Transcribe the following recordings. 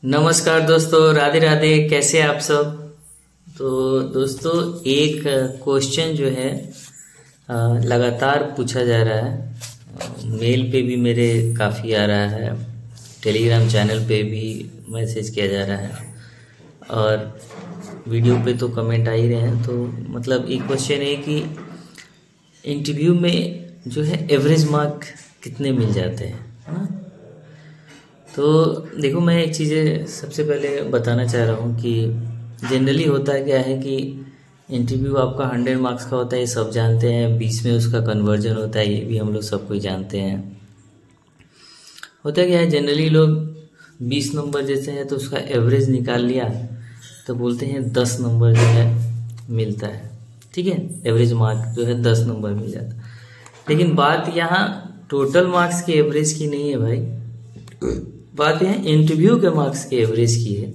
नमस्कार दोस्तों, राधे राधे। कैसे आप सब। तो दोस्तों, एक क्वेश्चन जो है लगातार पूछा जा रहा है। मेल पे भी मेरे काफ़ी आ रहा है, टेलीग्राम चैनल पे भी मैसेज किया जा रहा है और वीडियो पे तो कमेंट आ ही रहे हैं। तो मतलब एक क्वेश्चन है कि इंटरव्यू में जो है एवरेज मार्क कितने मिल जाते हैं, है ना। तो देखो, मैं एक चीज़ें सबसे पहले बताना चाह रहा हूँ कि जनरली होता है क्या है कि इंटरव्यू आपका 100 मार्क्स का होता है, ये सब जानते हैं। 20 में उसका कन्वर्जन होता है, ये भी हम लोग सब कोई जानते हैं। होता क्या है, जनरली लोग 20 नंबर जैसे है तो उसका एवरेज निकाल लिया तो बोलते हैं 10 नंबर जो है मिलता है। ठीक है, एवरेज मार्क जो है 10 नंबर मिल जाता है। लेकिन बात यहाँ टोटल मार्क्स के एवरेज की नहीं है भाई, बात यहाँ इंटरव्यू के मार्क्स के एवरेज की है।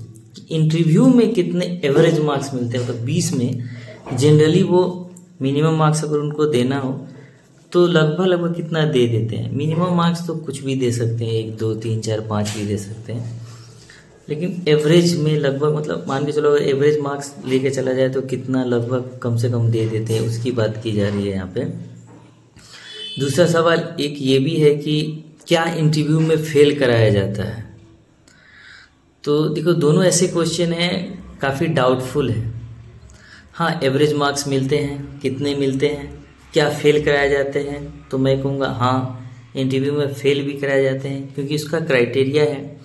इंटरव्यू में कितने एवरेज मार्क्स मिलते हैं, मतलब 20 में जनरली वो मिनिमम मार्क्स अगर उनको देना हो तो लगभग कितना दे देते हैं। मिनिमम मार्क्स तो कुछ भी दे सकते हैं, 1 2 3 4 5 भी दे सकते हैं। लेकिन एवरेज में लगभग मतलब मान के चलो अगर एवरेज मार्क्स लेके चला जाए तो कितना लगभग कम से कम दे देते हैं, उसकी बात की जा रही है यहाँ पे। दूसरा सवाल एक ये भी है कि क्या इंटरव्यू में फेल कराया जाता है। तो देखो, दोनों ऐसे क्वेश्चन हैं, काफ़ी डाउटफुल है। हाँ, एवरेज मार्क्स मिलते हैं, कितने मिलते हैं, क्या फेल कराए जाते हैं, तो मैं कहूँगा हाँ, इंटरव्यू में फेल भी कराए जाते हैं, क्योंकि उसका क्राइटेरिया है।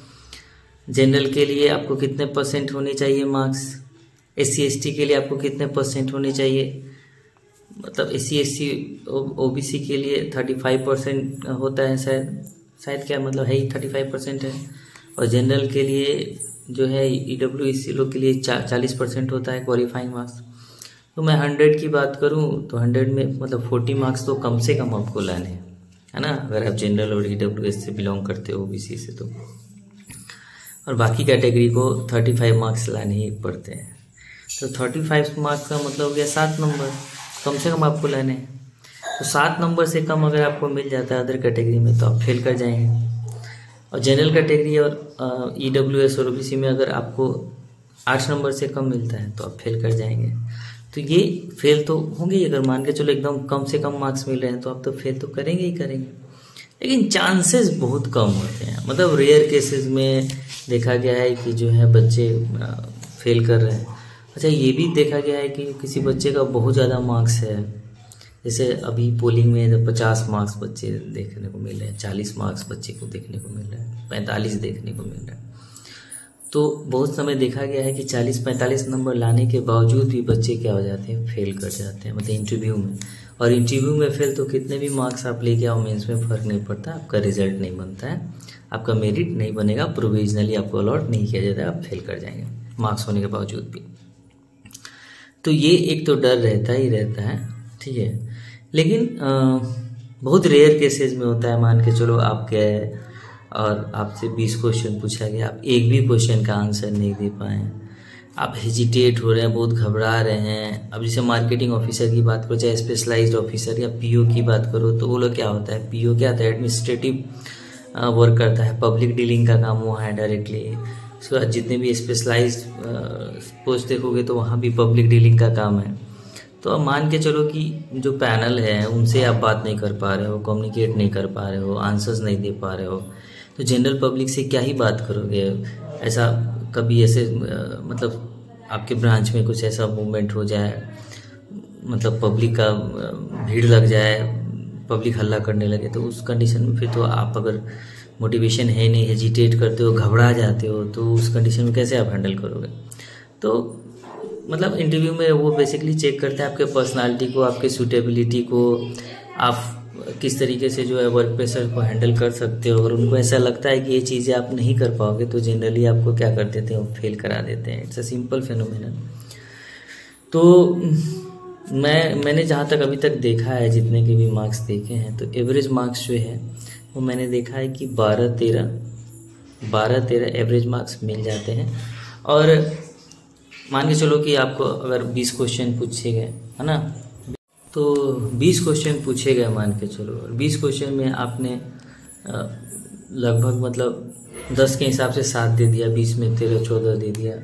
जनरल के लिए आपको कितने % होने चाहिए मार्क्स, SC ST के लिए आपको कितने % होने चाहिए, मतलब SC SC OBC के लिए 35% होता है, शायद क्या मतलब है ही 35% है। और जनरल के लिए जो है EWS लोग के लिए 40% होता है क्वालिफाइंग मार्क्स। तो मैं 100 की बात करूं तो 100 में मतलब 40 मार्क्स तो कम से कम आपको लाने हैं, है ना, अगर आप जनरल और EWS से बिलोंग करते हो, OBC से तो। और बाकी कैटेगरी को 35 मार्क्स लाने ही पड़ते हैं। तो 35 मार्क्स का मतलब हो गया 7 नंबर कम से कम आपको लाने हैं। तो 7 नंबर से कम अगर आपको मिल जाता है अदर कैटेगरी में तो आप फेल कर जाएंगे। और जनरल कैटेगरी और EWS और OBC में अगर आपको 8 नंबर से कम मिलता है तो आप फेल कर जाएंगे। तो ये फेल तो होंगे ही। अगर मान के चलो एकदम कम से कम मार्क्स मिल रहे हैं तो आप तो फेल तो करेंगे ही करेंगे। लेकिन चांसेस बहुत कम होते हैं, मतलब रेयर केसेस में देखा गया है कि जो है बच्चे फेल कर रहे हैं। अच्छा, ये भी देखा गया है कि किसी बच्चे का बहुत ज़्यादा मार्क्स है, जैसे अभी पोलिंग में 50 मार्क्स बच्चे देखने को मिल रहे हैं, 40 मार्क्स बच्चे को देखने को मिल रहा है, 45 देखने को मिल रहा है। तो बहुत समय देखा गया है कि 40-45 नंबर लाने के बावजूद भी बच्चे क्या हो जाते हैं, फेल कर जाते हैं, मतलब इंटरव्यू में। और इंटरव्यू में फेल तो कितने भी मार्क्स आप लेके आओ, मेंस में फ़र्क नहीं पड़ता, आपका रिजल्ट नहीं बनता है, आपका मेरिट नहीं बनेगा, प्रोविजनली आपको अलॉट नहीं किया जाता है, आप फेल कर जाएंगे मार्क्स होने के बावजूद भी। तो ये एक तो डर रहता ही रहता है, ठीक है। लेकिन बहुत रेयर केसेस में होता है, मान के चलो आप गए और आपसे 20 क्वेश्चन पूछा गया, आप एक भी क्वेश्चन का आंसर नहीं दे पाए, आप हेजिटेट हो रहे हैं, बहुत घबरा रहे हैं। अब जैसे मार्केटिंग ऑफिसर की बात करो, चाहे स्पेशलाइज्ड ऑफिसर या PO की बात करो, तो वो लोग क्या होता है, PO क्या होता है, एडमिनिस्ट्रेटिव वर्क करता है, पब्लिक डीलिंग का काम वहाँ है डायरेक्टली। उसके बाद जितने भी स्पेशलाइज्ड पोस्ट देखोगे तो वहाँ भी पब्लिक डीलिंग का काम है। तो अब मान के चलो कि जो पैनल है उनसे आप बात नहीं कर पा रहे हो, कम्युनिकेट नहीं कर पा रहे हो, आंसर्स नहीं दे पा रहे हो, तो जनरल पब्लिक से क्या ही बात करोगे। ऐसा कभी ऐसे मतलब आपके ब्रांच में कुछ ऐसा मूवमेंट हो जाए, मतलब पब्लिक का भीड़ लग जाए, पब्लिक हल्ला करने लगे, तो उस कंडीशन में फिर तो आप अगर मोटिवेशन है नहीं, हेजिटेट करते हो, घबरा जाते हो, तो उस कंडीशन में कैसे आप हैंडल करोगे। तो मतलब इंटरव्यू में वो बेसिकली चेक करते हैं आपके पर्सनालिटी को, आपके सूटेबिलिटी को, आप किस तरीके से जो है वर्क प्रेशर को हैंडल कर सकते हो। अगर उनको ऐसा लगता है कि ये चीज़ें आप नहीं कर पाओगे तो जनरली आपको क्या कर देते हैं, वो फेल करा देते हैं। It's a simple phenomenon. तो मैंने जहाँ तक अभी तक देखा है, जितने के भी मार्क्स देखे हैं, तो एवरेज मार्क्स जो है वो मैंने देखा है कि 12-13 एवरेज मार्क्स मिल जाते हैं। और मान के चलो कि आपको अगर 20 क्वेश्चन पूछे गए, है ना, तो 20 क्वेश्चन पूछे गए मान के चलो, और 20 क्वेश्चन में आपने लगभग मतलब 10 के हिसाब से 7 दे दिया, 20 में 13 14 दे दिया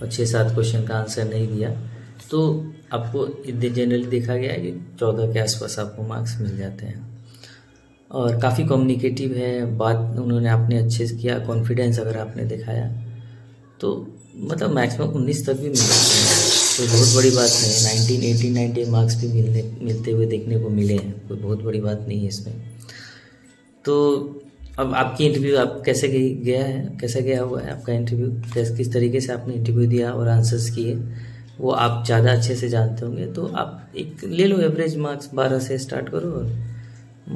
और 6-7 क्वेश्चन का आंसर नहीं दिया, तो आपको जनरली देखा गया है कि 14 के आसपास आपको मार्क्स मिल जाते हैं। और काफ़ी कम्युनिकेटिव है, बात उन्होंने आपने अच्छे से किया, कॉन्फिडेंस अगर आपने दिखाया तो मतलब मैक्सिमम 19 तक भी मिल जाते हैं, कोई बहुत बड़ी बात नहीं है। 19, 18, 19 मार्क्स भी मिलते हुए देखने को मिले हैं, कोई बहुत बड़ी बात नहीं है इसमें। तो अब आपकी इंटरव्यू आप कैसे गया है, कैसा गया हुआ है आपका इंटरव्यू, किस तरीके से आपने इंटरव्यू दिया और आंसर्स किए, वो आप ज़्यादा अच्छे से जानते होंगे। तो आप एक ले लो एवरेज मार्क्स, 12 से स्टार्ट करो और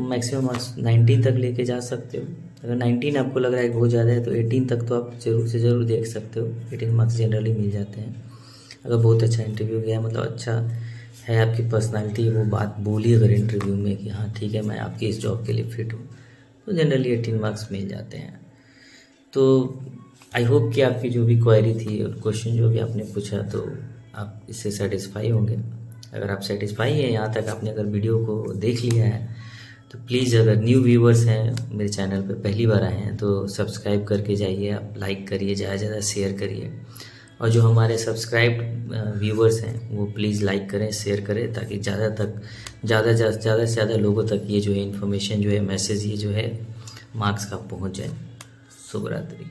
मैक्सिमम मार्क्स 19 तक लेके जा सकते हो। अगर 19 आपको लग रहा है बहुत ज़्यादा है तो 18 तक तो आप ज़रूर से ज़रूर देख सकते हो, 18 मार्क्स जनरली मिल जाते हैं। अगर बहुत अच्छा इंटरव्यू गया, मतलब अच्छा है आपकी पर्सनालिटी, वो बात बोली अगर इंटरव्यू में कि हाँ ठीक है मैं आपकी इस जॉब के लिए फिट हूँ, तो जनरली 18 मार्क्स मिल जाते हैं। तो आई होप कि आपकी जो भी क्वेरी थी और क्वेश्चन जो भी आपने पूछा तो आप इससे सेटिस्फाई होंगे। अगर आप सेटिस्फाई हैं, यहाँ तक आपने अगर वीडियो को देख लिया है, तो प्लीज़ अगर न्यू व्यूवर्स हैं मेरे चैनल पे, पहली बार आए हैं, तो सब्सक्राइब करके जाइए, आप लाइक करिए, ज़्यादा से ज़्यादा शेयर करिए। और जो हमारे सब्सक्राइब्ड व्यूवर्स हैं वो प्लीज़ लाइक करें, शेयर करें, ताकि ज़्यादा से ज़्यादा लोगों तक ये जो है इन्फॉर्मेशन जो है, मैसेज ये जो है मार्क्स का पहुँच जाए। शुभ रात्रि।